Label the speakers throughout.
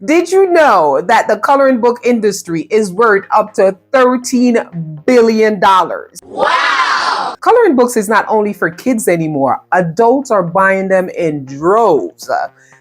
Speaker 1: Did you know that the coloring book industry is worth up to $13 billion? Wow! Coloring books is not only for kids anymore. Adults are buying them in droves.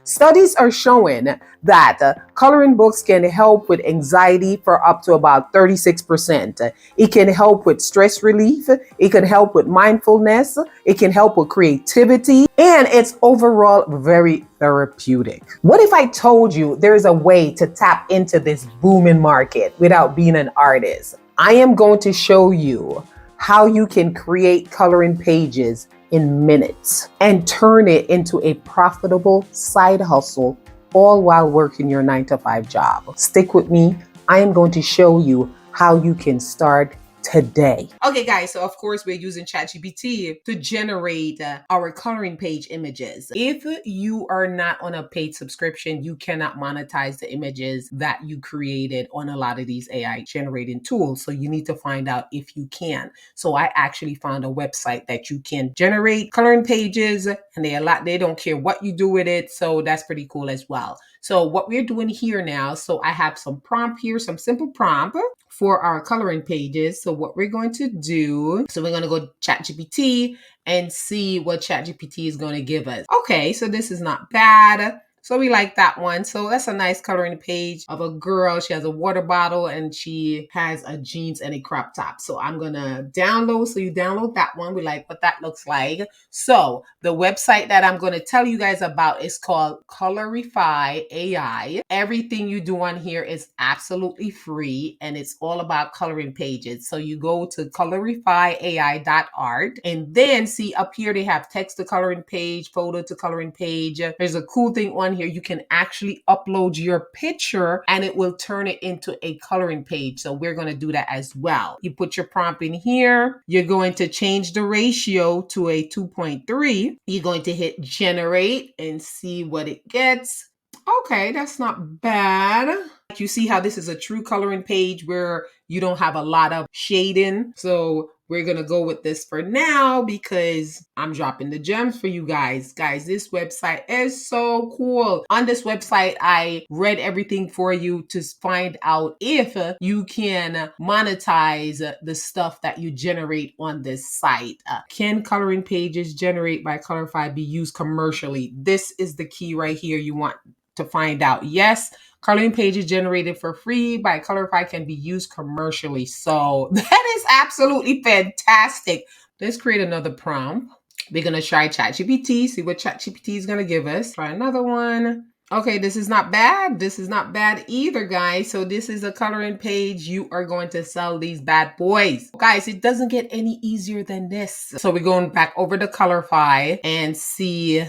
Speaker 1: Studies are showing that coloring books can help with anxiety for up to about 36%. It can help with stress relief. It can help with mindfulness. It can help with creativity. And it's overall very therapeutic. What if I told you there's a way to tap into this booming market without being an artist? I am going to show you how you can create coloring pages in minutes and turn it into a profitable side hustle, all while working your 9-to-5 job. Stick with me. I am going to show you how you can start today. Okay, guys, so of course we're using ChatGPT to generate our coloring page images. If you are not on a paid subscription, you cannot monetize the images that you created on a lot of these AI generating tools. So you need to find out if you can. So I actually found a website that you can generate coloring pages, and they don't care what you do with it. So that's pretty cool as well. So what we're doing here now, so I have some prompt here, some simple prompt for our coloring pages. So what we're going to do, so we're going to go to ChatGPT and see what ChatGPT is going to give us. Okay, so this is not bad. So we like that one. So that's a nice coloring page of a girl. She has a water bottle and she has a jeans and a crop top. So I'm going to download. So you download that one. We like what that looks like. So the website that I'm going to tell you guys about is called Colorify AI. Everything you do on here is absolutely free and it's all about coloring pages. So you go to colorifyai.art and then see up here they have text to coloring page, photo to coloring page. There's a cool thing on here. You can actually upload your picture and it will turn it into a coloring page. So we're going to do that as well. You put your prompt in here. You're going to change the ratio to a 2.3. You're going to hit generate and see what it gets. Okay, that's not bad. You see how this is a true coloring page where you don't have a lot of shading. So we're going to go with this for now because I'm dropping the gems for you guys. Guys, this website is so cool. On this website, I read everything for you to find out if you can monetize the stuff that you generate on this site. Can coloring pages generated by Colorify be used commercially? This is the key right here you want to find out. Yes, coloring pages generated for free by Colorify can be used commercially. So that is absolutely fantastic. Let's create another prompt. We're going to try ChatGPT, see what ChatGPT is going to give us. Try another one. Okay, this is not bad. This is not bad either, guys. So this is a coloring page. You are going to sell these bad boys. Guys, it doesn't get any easier than this. So we're going back over to Colorify and see.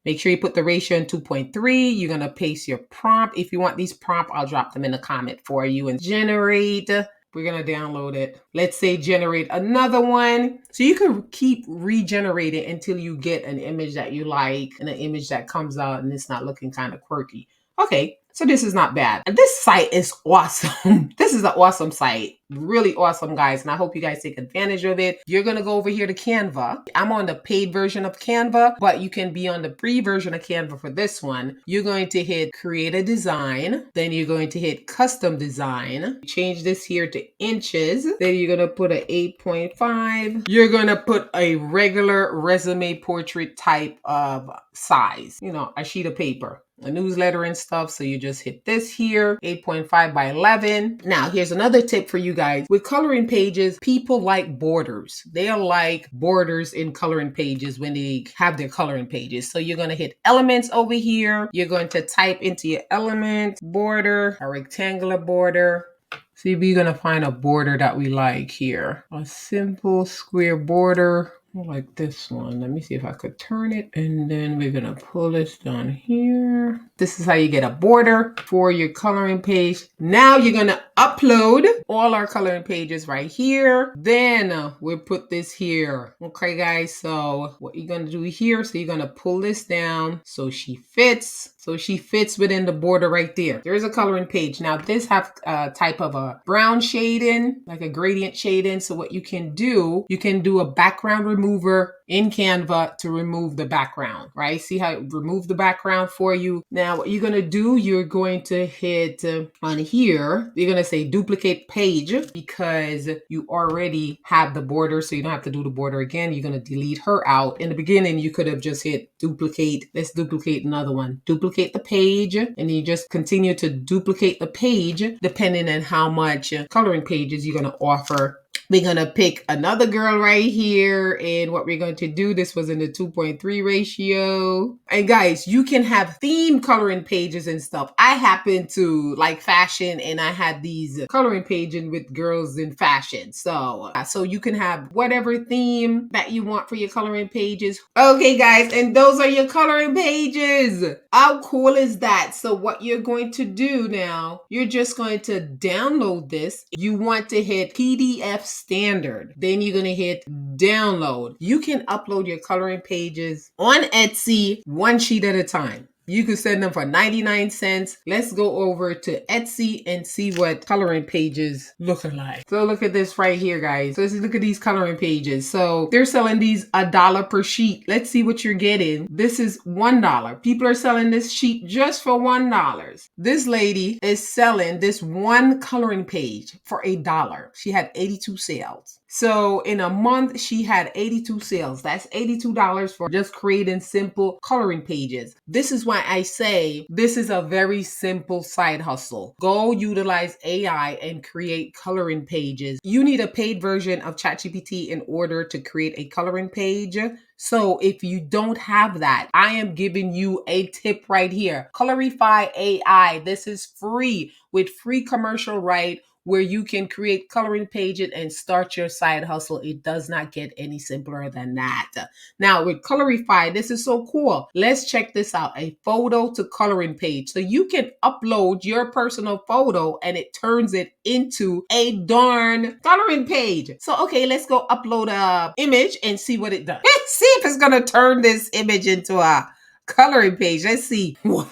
Speaker 1: Make sure you put the ratio in 2.3. You're going to paste your prompt. If you want these prompts, I'll drop them in the comment for you and generate. We're going to download it. Let's say generate another one. So you can keep regenerating until you get an image that you like and an image that comes out and it's not looking kind of quirky. Okay, so this is not bad. And this site is awesome. This is an awesome site. Really awesome, guys. And I hope you guys take advantage of it. You're going to go over here to Canva. I'm on the paid version of Canva, but you can be on the free version of Canva for this one. You're going to hit create a design. Then you're going to hit custom design. Change this here to inches. Then you're going to put a 8.5. You're going to put a regular resume portrait type of size, a sheet of paper. A newsletter and stuff. So you just hit this here, 8.5 by 11. Now, here's another tip for you guys. With coloring pages, people like borders. They are like borders in coloring pages when they have their coloring pages. So you're going to hit elements over here. You're going to type into your element border, a rectangular border. See, we're going to find a border that we like here. A simple square border. Like this one. Let me see if I could turn it. And then we're going to pull this down here. This is how you get a border for your coloring page. Now you're going to upload all our coloring pages right here. Then we'll put this here. Okay, guys. So what you're going to do here, so you're going to pull this down so she fits. So she fits within the border right there. There's a coloring page. Now this have a type of a brown shading, like a gradient shading. So what you can do a background remover in Canva to remove the background, right? See how it removed the background for you. Now, what you're going to do, you're going to hit on here, you're going to say duplicate page because you already have the border, so you don't have to do the border again. You're going to delete her out. In the beginning, you could have just hit duplicate. Let's duplicate another one. Duplicate the page, and you just continue to duplicate the page depending on how much coloring pages you're going to offer. We're going to pick another girl right here. And what we're going to do, this was in the 2.3 ratio. And guys, you can have theme coloring pages and stuff. I happen to like fashion, and I had these coloring pages with girls in fashion. So you can have whatever theme that you want for your coloring pages. Okay, guys, and those are your coloring pages. How cool is that? So what you're going to do now, you're just going to download this. You want to hit PDF standard. Then you're going to hit download. You can upload your coloring pages on Etsy one sheet at a time. You can send them for 99 cents. Let's go over to Etsy and see what coloring pages look like. So look at this right here, guys. So let's look at these coloring pages. So they're selling these $1 per sheet. Let's see what you're getting. This is $1. People are selling this sheet just for $1. This lady is selling this one coloring page for $1. She had 82 sales. So in a month, she had 82 sales. That's $82 for just creating simple coloring pages. This is why I say this is a very simple side hustle. Go utilize AI and create coloring pages. You need a paid version of ChatGPT in order to create a coloring page. So if you don't have that, I am giving you a tip right here. Colorify AI. This is free with free commercial right, where you can create coloring pages and start your side hustle. It does not get any simpler than that. Now with Colorify, this is so cool. Let's check this out. A photo to coloring page. So you can upload your personal photo and it turns it into a darn coloring page. So, okay, let's go upload a image and see what it does. Let's see if it's going to turn this image into a coloring page. Let's see. Wow,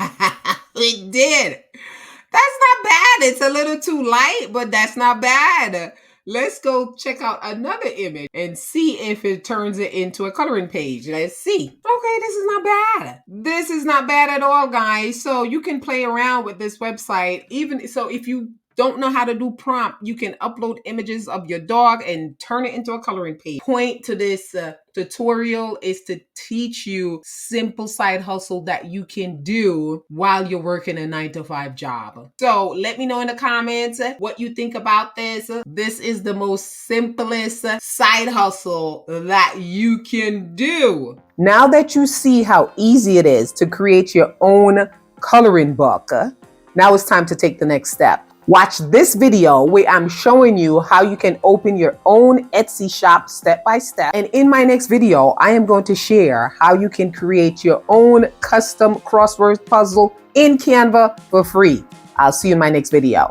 Speaker 1: it did. That's not bad. It's a little too light, but that's not bad. Let's go check out another image and see if it turns it into a coloring page. Let's see. Okay, this is not bad. This is not bad at all, guys. So you can play around with this website. Even so, if you don't know how to do prompt, you can upload images of your dog and turn it into a coloring page. Point to this tutorial is to teach you simple side hustle that you can do while you're working a 9-to-5 job. So let me know in the comments what you think about this. This is the most simplest side hustle that you can do. Now that you see how easy it is to create your own coloring book, now it's time to take the next step. Watch this video where I'm showing you how you can open your own Etsy shop step by step. And in my next video, I am going to share how you can create your own custom crossword puzzle in Canva for free. I'll see you in my next video.